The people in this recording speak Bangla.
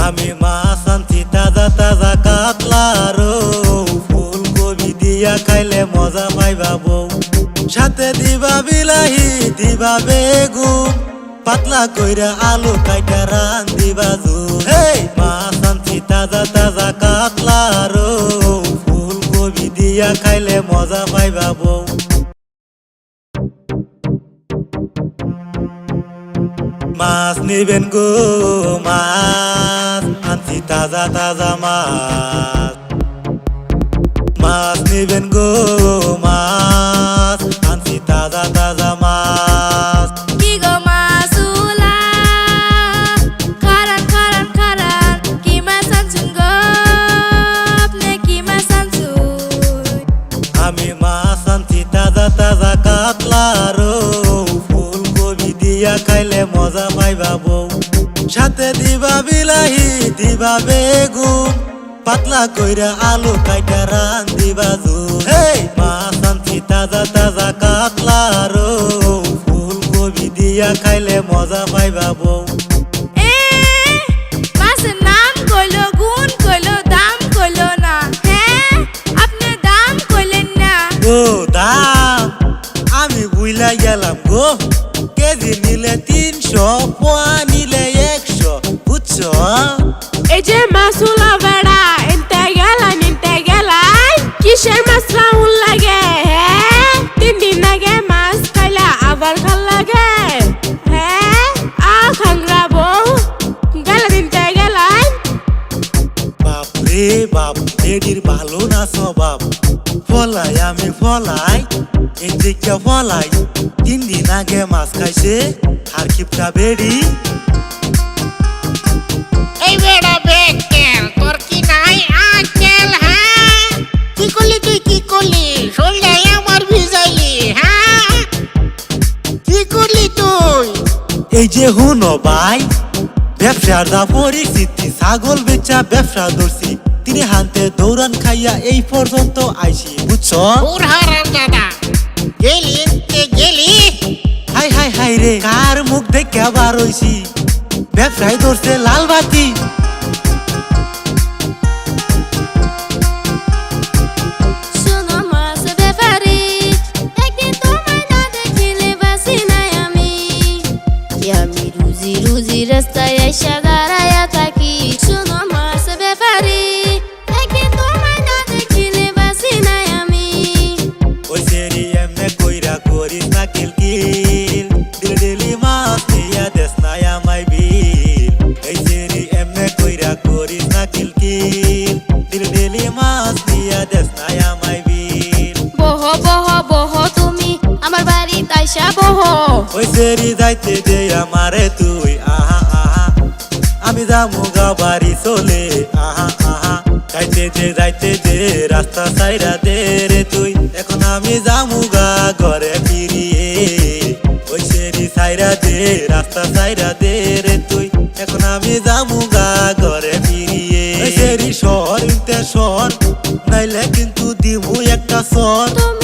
আমি মাছ আনছি তাজা তাজা কাতলারো, ফুলকপি দিয়া খাইলে মজা পাইবা বউ। সাথে দিবা বিলাহি দিবা বেগুন, পাতলা কইরা আলু কাইটা রান দিবা জুন। হেই মাছ আনছি তাজা তাজা কাতলারো, ফুলকপি দিয়া খাইলে মজা পাইবা বউ। মাছ নিবেন গো মাছ আনছি তাজা তাজা মাছ। মাছ নিবেন গো মাছ আনছি তাজা তাজা মাছ। কি গো মাছুলা খারান খারান খারান, কি মাছ আনছুন গো আপনি, কি মাছ আনছুন? আমি মাছ আনছি তাজা তাজা কাতলারো, ফুলকপি দিয়া খাইলে মজা পাইবা বউ। সাথে দিবা বিলাহি দিবা বেগুন, পাতলা কইরা আলু কাইটা রান দিবা জুন। হেই মাছ আনছি তাজা তাজা কাতলারো, ফুলকপি দিয়া খাইলে মজা পাইবা বউ। এ মাছের নাম কইলো, গুণ কইলো, দাম কইলো না। হ্যাঁ আপনি দাম কইলেন না। ও দাম আমি বুইলা গেলাম গো, কেজি নিলে 300, পোয়া নিলে 100, বুঝছো? এই যে মাছুলা বেড়া এনতে গেলাই কিসের মাছ রাহুল লাগে? হ্যাঁ 3 দিন আগে মাছ খাইলা আবার ভাল লাগে? হ্যাঁ খাংরা বউ গেলা দিনতে গেলাই। বাপরে বাপ, লেডির ভালো না স্বভাব। ফলাই আমি ফলাই এই দিকে ফলাই, 3 দিন আগে মাছ খাইছে আর কিপটা বেড়ি। এই বেড়া বেকেল, তোর কি নাই আকেল? হ্যাঁ কি করলি তুই, কি করলি? শরীরে আমার ভিজাইলি। হ্যাঁ কি করলি তুই? এই যে হুনো ভাই, ব্যবসার যা পরিস্থিতি, ছাগল বেচা ব্যবসা ধরছি, 3 হাতে দৌড়ান খাইয়া এই পর্যন্ত আইছি, বুঝছো? ওর হারাম দাদা গেলি গেলি। হাই হাই হাই রে, কার মুখ দেখে আবার হইছি, ব্যবসায় ধরছে লাল বাতি। শোনো মাছ ব্যাপারী, একদিন তোমায় না দেখিলে বাসি নাই আমি। কি আমি রুজি রুজি রাস্তায় আইসা দাঁড়ায়া থাকি। শোনো মাছ ব্যাপারী, একদিন তোমায় না দেখিলে বাসি নাই আমি। ওই সেরি এমনে কইরা করিস না কিলকিল, দিলি মাছ দিয়া দেশ নাই আমায় বিল। এই সেরি এমনে কইরা করিস না কিলকিল, দিলি মাছ দিয়া দেশ নাই আমায় বিল। বহ বহ বহ তুমি আমার বাড়িতে আইসা বহ। ওই সেরি যাইতে দে আমারে তুই, আহা আহা আমি যামু গা বাড়ি চলে, আহা আহা যাইতে দে রাস্তা সাইরা দে রে তুই, এখন আমি যামু গা ঘরে ফিরিয়ে। ওই সেরি সাইরা দে রাস্তা সাইরা দে রে তুই, এখন আমি যামু গা ঘরে ফিরিয়ে। ওই সেরি শহর ইনতে শহর, নাইলে কিন্তু দিমু একটা সর। তুমি